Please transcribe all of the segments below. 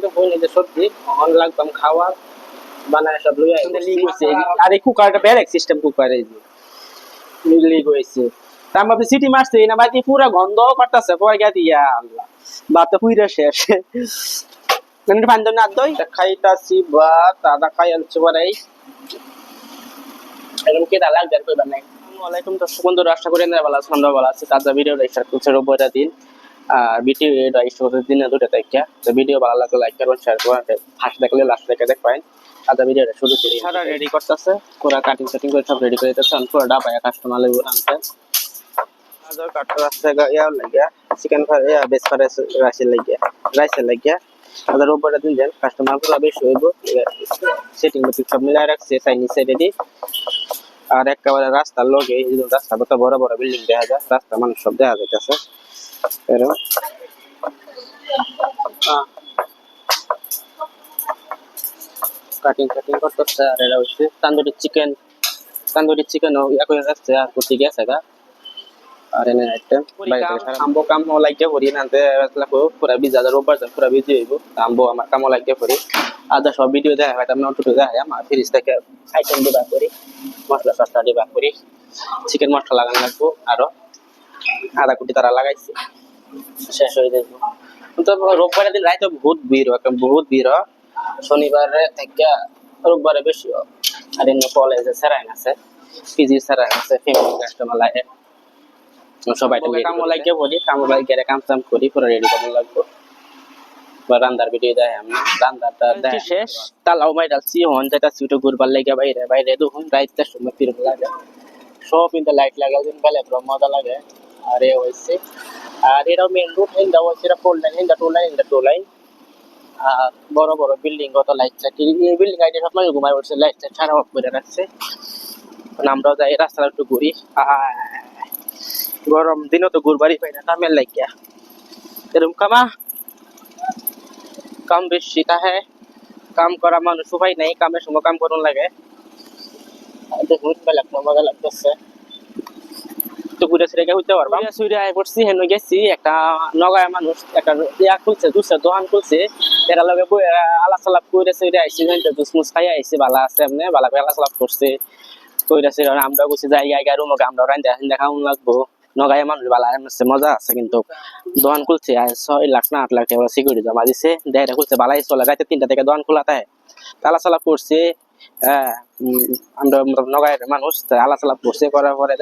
তো হই নিজে সবজি অন লাগবাম খাওয়া বানায় সব লইয়া লিগ হইছে আর এই কুকারটা ব্যারেক সিস্টেম কুকার এই যে লিগ হইছে তার মধ্যে সিটি মারছে না বাকি পুরো গন্ধ করতেছে পয় গা দিয়া আল্লাহ বাত পুইরা শেষ মানে ফান্দন না দই খাইতাছি ভাত আদা খাই আনছে পরেই এরকম কি দালাল বের কইবার নাই আসসালামু আলাইকুম দর্শক বন্ধুরা আশা করি আপনারা ভালো আছেন আমরা ভালো আছি তাজা ভিডিও স্টার্ট করছে রোববার দিন আর ভিডিও স্টার্ট করতে দিনে দুটো তারিখে তো ভিডিও ভালো লাগলে লাইক করবেন শেয়ার করবেন ফার্স্ট দেখলে লাস্ট দেখে দেখবেন তাজা ভিডিওটা শুরু করি সারা রেডি করতেছে পুরো কাটিং সেটিং করে সব রেডি করে দিতেছে পুরো ডাবায়া কাস্টমার লাগবে আনতে আজও কাটতে আসছে ইয়া লাগিয়া চিকেন ফ্রাই ইয়া বেস ফ্রাই রাইসের লাগিয়া আর রোববার দিন দেন কাস্টমার গুলো বেশি হইব সেটিং মতো সব মিলাই রাখছে চাইনিজ সাইডে দি আর একেবারে রাস্তার লগে এই রাস্তা কত বড় বড় বিল্ডিং দেখা যায় রাস্তা মানুষ সব দেখা যাইতেছে এরকম কাটিং করতেছে আর এটা হচ্ছে তান্দুরি চিকেন ইয়া করে রাখছে আর কুটি গেছে গা আর এনে আইটেম আম্বো কাম লাগে করি নাতে লাগবো পুরা 20,000 রোববার পুরা বিজি হইব আম্বো আমার কাম লাগে করি আদা সব ভিডিও দেখা হয় আমি অটো দেখা আমার ফ্রিজ থেকে আইটেম দিবা করি মশলা সস্তা দিবা করি চিকেন মশলা লাগান লাগবো আরো আধা কোটি তারা লাগাইছে শেষ হয়ে যাইব তো রোববার দিন রাইতে বহুত ভিড় শনিবারে থেকে রোববারে বেশি আর এমনি কলেজে স্যারাইন আছে পিজি স্যারাইন আছে ফ্যামিলি কাস্টমার লাগে সবাই কাম লাগে বলি কাম লাগে কাম চাম করি পুরো রেডি করতে লাগবো বা রান্দার ভিডিও দেয় আমি রান্দাটা দেয় শেষ তালাও মাই ডালছি হন যেটা সুটো ঘুরবার লাগে বাইরে দেখুন রাইতে সময় ফিরব লাগে সব কিন্তু লাইট লাগাই দিন বেলে পুরো মজা লাগে আর এ হইছে আর এটা মেন রুট হিন্দা হইছে এটা ফোর লাইন হিন্দা টু লাইন আর বড় বড় বিল্ডিং কত লাইট চাটি এই বিল্ডিং আইডি সব মানে ঘুমাই পড়ছে লাইট চাট সারা অফ করে রাখছে আমরাও যাই রাস্তাটা একটু ঘুরি গরম দিনও তো ঘুরবারই পাই না কামের লাগিয়া এরকম কাম বেশি তাহে কাম করা মানুষ উপায় নাই কামের সময় কাম করুন লাগে দেখুন মজা লাগতেছে তো ঘুরে ফিরে হইতে পারবা সুইরে আয় পড়ছি হেন গেছি একটা নগায় মানুষ একটা ইয়া খুলছে দুসরা দোকান খুলছে এরা লগে আলাপ করে সুইরে আইসি জুস মুস খাই আইসি ভালো আছে এমনি ভালো করে আলাপ করছে কইরাছে আমরা গুছি জায়গায় রুম আমরা রান্দা দেখাউন লাগবো নগায় মানুষ ভালো আছে মজা আছে কিন্তু দোকান খুলছে 6 লাখ না 8 লাখ টাকা সিকিউরিটি জমা দিছে দেয়টা খুলছে ভালাই চলে রাতে 3টা থেকে দোকান খোলা থাকে আলাপ করছে আমরা নগায়ের মানুষ আলাপ করছে করার পরে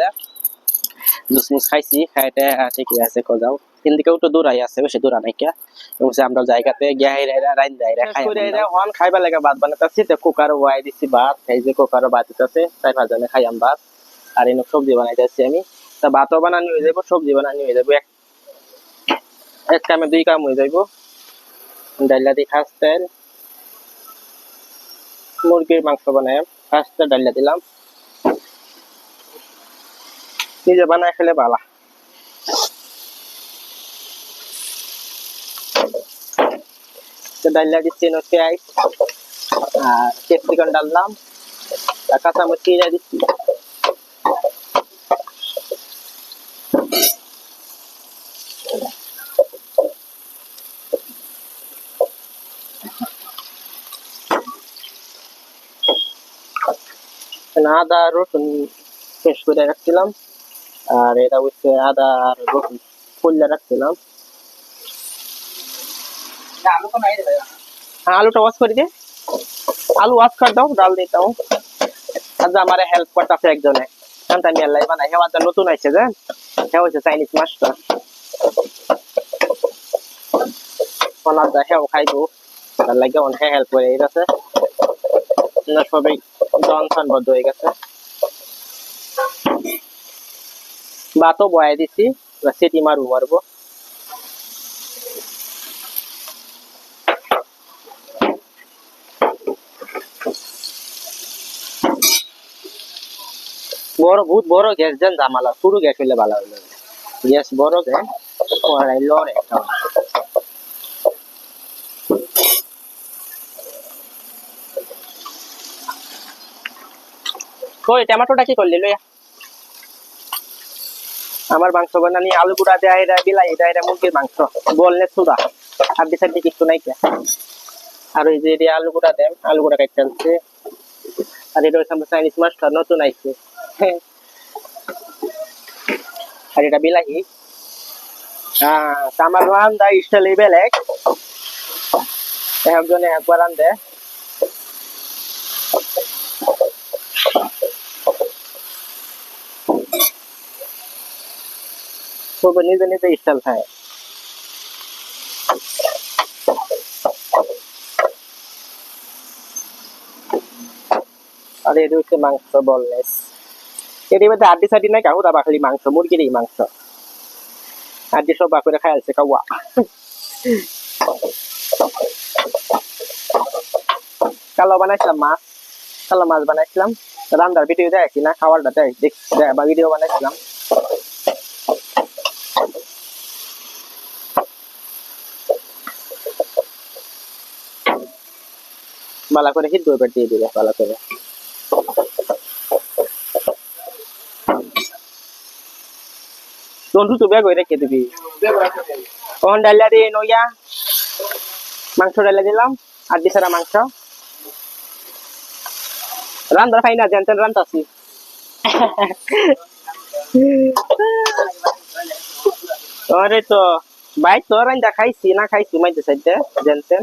জুস মুস খাইছি খাইতে ঠিকই আছে কোজাও কিন্তু একটু দূর আছে বেশি দূর নাই কে আমরা জায়গাতে খাইবা লাগে ভাত বানাতেছি কুকার ওয়াই দিছি ভাত এই যে কুকারও ভাত দিতেছে 4-5 জনে খাইয়াম ভাত আর এনে সবজি বানাইতেছি আমি তা ভাতও বানানি হয়ে যাবো সবজি বানানি হয়ে যাবো এক কামে 2 কাম হয়ে যাইব ডাইলা দি খাস তেল মুরগির মাংস বানাই ফার্স্ট ডাইলা দিলাম নিজে বানায় খেলে ভালো ডাইলা দিচ্ছি পেঁয়াজ আর ক্যাপসিকাম ডাললাম কাঁচামরিচ চিরা দিচ্ছি আদা রসুন পেস্ট করে রাখছিলাম আর এটা হচ্ছে আদা আর রসুন ফুললে রাখছিলাম আলুটা ওয়াশ করে দে আলু ওয়াশ করে দাও ডাল দিতে দাও আজ আমার হেল্প করতেছে একজনে কারণ আমি আল্লাহ বানাই হেওয়া নতুন আইছে যে হেওয়া হচ্ছে চাইনিজ মাস্টার ওনার যা হেও খাইবো তার লাগে অনেক হেল্প করে এই আছে না সবাই জনসন বদ্ধ হয়ে গেছে ভাতও বয়াই দিছি সিটি মারবো বহুত বড় গ্যাস দেন জামালা পুরো গ্যাস হইলে ভালো হইলো গ্যাস বড় গ্যাস কড়াই লড়ে একটা কই টমেটোটা কি করলি লইয়া আমার মাংস বানানি আলু গুঁড়া দেয় বিলাই দেয় মুরগির মাংস বললে সুদা আর বিচার দিয়ে কিছু নাই কে আর ওই যে এটা আলু গুঁড়া দেন, আলু গুঁড়া কাটতে আনছে। আর এটা হচ্ছে আমরা চাইনিজ মাছটা নতুন আইছে। আর এটা বিলাহি। আমার রান্দা স্টাইল বেলেগ, একজনে একবার রান্ধে। সব নিজে নিজে স্টাইল খায়। আর এটা হচ্ছে মাংস বললেস। এর মধ্যে আড্ডি সাড্ডি নাই, কাকুরা বাখালি মাংস, মুরগিরই মাংস। আড্ডি সব বাকুরে খাই আছে কাউয়া। কালো বানাইছিলাম মাছ, কালো মাছ বানাইছিলাম। রান্নার ভিডিও দেয় কিনা, খাওয়ারটা দেয় বা ভিডিও বানাইছিলাম। ভালো করে হিট করে দিয়ে দিবে, ভালো করে। তখন তো ব্যাগ হয়ে রেখে দিবি। তখন ডালিয়া দিয়ে নইয়া মাংস ডালিয়া দিলাম, আর দিছাড়া মাংস। রান্নার খাই না, জেনতেন রান্তাছি। আরে তো ভাই তো রান্দা খাইছি না, খাইছি মাইতে সাইতে জেনতেন।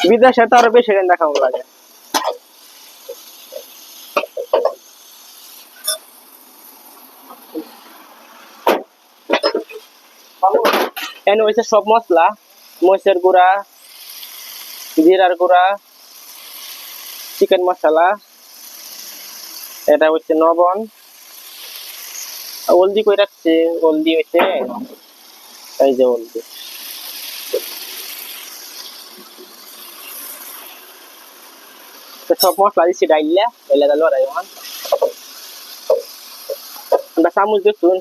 বিদেশে তো আরো বেশি রান্দা খাওয়া লাগে। এনে হয়েছে সব মশলা, মরিচের গুঁড়া, জিরার গুঁড়া, চিকেন মশলা, এটা হচ্ছে লবণ, হলদি কই রাখছে, হলদি হয়েছে এই যে হলদি। সব মশলা দিচ্ছি ডাইলে ডাইলে দিল আমরা চামচ দেখুন,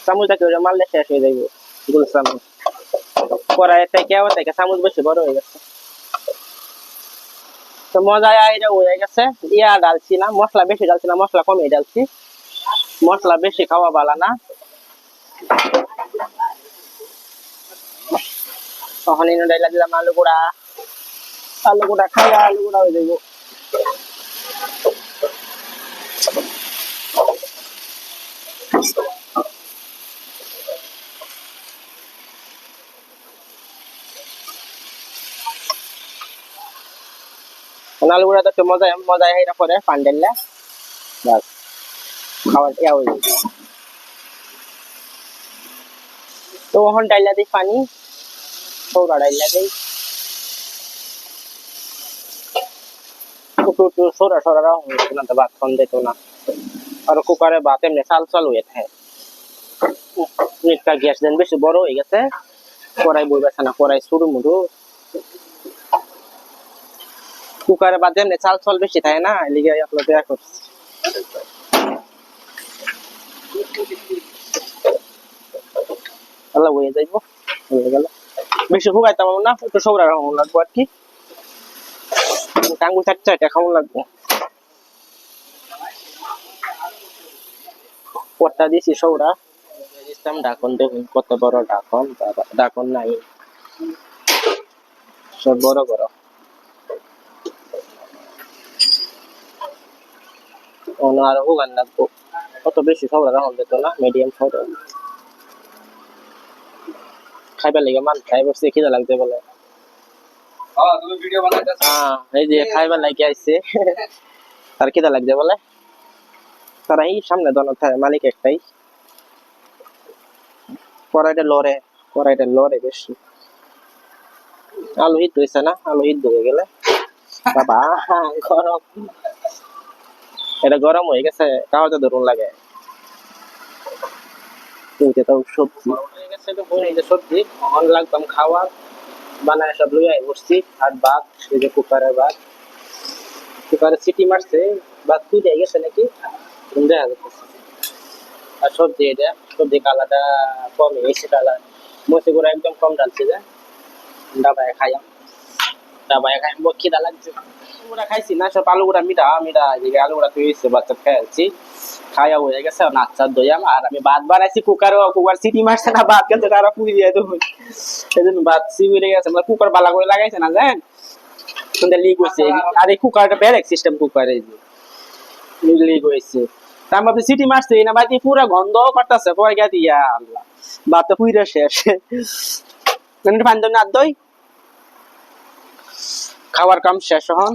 চামচটা কেউ মারলে শেষ হয়ে যাইব। গোল চামচ কড়াই থেকে চামচ বেশি বড় হয়ে গেছে। তো মজা এটা হয়ে গেছে। ইয়া ডালছি না, মশলা বেশি ডালছি না, মশলা কমই ডালছি। মশলা বেশি খাওয়া ভালো না। তখন এনে ডাইলা দিলাম আলু গুঁড়া, আলু গুঁড়া খাই, আলু গুঁড়া হয়ে যাইব। আলু গুঁড়া তো একটু মজা মজা এটা পরে পান ডাইলা বাস খাওয়ার ইয়া হয়ে যাবে। তো এখন ডাইলা দিই পানি, সৌরা ডাইলা দিই একটু একটু সরা সরা হয়েছে না, তো ভাত কম দিত না। আর কুকারে ভাত এমনি চাল চাল হয়ে থাকে। মিটটা গ্যাস দেন বেশি বড় হয়ে গেছে, কড়াই বই বেছে না, কড়াই শুরু মুড়ু। কুকারে ভাত এমনি চাল চাল বেশি থাকে না, এলিগে আপনার দেয়া করছি। আল্লাহ হয়ে যাইব, হয়ে গেল। বেশি ভুগাইতাম না, একটু সৌরা রাখুন লাগবো আর কি। টাঙ্গুল চারটা এটা খাওয়ান লাগবো। পটটা দিয়েছি সৌরা, দিতাম ঢাকন, দেখুন কত বড় ঢাকন, ঢাকন নাই, সব বড় বড়। আর হুগান লাগবো, কত বেশি সৌরা রাখুন দিত না, মিডিয়াম সৌরা। খাইবার লেগে মান খাই বসছে, খিদা লাগছে বলে। এই যে খাইবার লাগে আইছে, তার খিদা লাগছে বলে। তারা এই সামনে দোনো মালিক একটাই। কড়াইটা লড়ে, কড়াইটা লড়ে বেশি। আলু হিট হয়েছে না, আলু হিট হয়ে গেলে বাবা গরম, এটা গরম হয়ে গেছে, কাগজে ধরুন লাগে। সবজি হয়ে গেছে, সবজি অন লাগতাম খাওয়ার বানায় সব লইয়া বসছি। আর ভাত, এই যে কুকারের ভাত, কুকারে সিটি মারছে, ভাত ফুটে গেছে নাকি দেখা যাচ্ছে। আর সবজি এটা, সবজি কালারটা কম হয়েছে, কালার মরিচ গুঁড়া একদম কম ডালছে, যে ডাবায় খাইয়াম, ডাবায় খাই খিদা লাগছে। গুঁড়া খাইছি না, সব আলু গুঁড়া মিঠা মিঠা, এদিকে আলু গুঁড়া তুই বাচ্চা খাইছি, খাওয়া হয়ে গেছে নাচ্চা দইয়াম আর আমি ভাত বানাইছি কুকার সিটি মারছে না ভাত গেছে কারা পুড়ি দিয়ে তো এই জন্য ভাত সিউরে গেছে মানে কুকার বালা করে লাগাইছে না জানেন কিন্তু লিক হয়েছে আর এই কুকারটা ব্যারেক সিস্টেম কুকার এই যে লিক হয়েছে তার মধ্যে সিটি মারছে না ভাই পুরো গন্ধ করতেছে পরে গিয়ে দিয়া আল্লাহ ভাত তো পুইরা শেষ পানি না দই খাবার কাম শেষ হন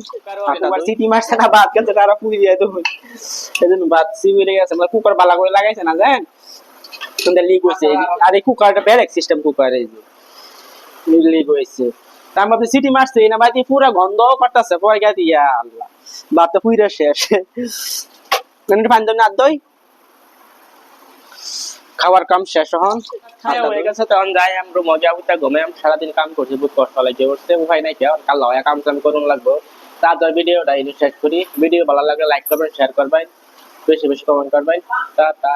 সিটি মারছে না ভাত গেছে কারা পুড়ি দিয়ে তো এই জন্য ভাত সিউরে গেছে মানে কুকার বালা করে লাগাইছে না জানেন কিন্তু লিক হয়েছে আর এই কুকারটা ব্যারেক সিস্টেম কুকার এই যে লিক হয়েছে তার মধ্যে সিটি মারছে না ভাই পুরো গন্ধ করতেছে পরে গিয়ে দিয়া আল্লাহ ভাত তো পুইরা শেষ পানি না দই খাবার কাম শেষ হন হয়ে গেছে তখন যাই আমরা মজা উঠা ঘুমে সারাদিন কাম করছি বহুত কষ্ট লাগে উঠতে উপায় নাই কেউ কাল লয়া কাম করুন লাগবো তারপর ভিডিওটা শেষ করি ভিডিও ভালো লাগলে লাইক করবেন শেয়ার করবেন বেশি বেশি কমেন্ট করবেন টা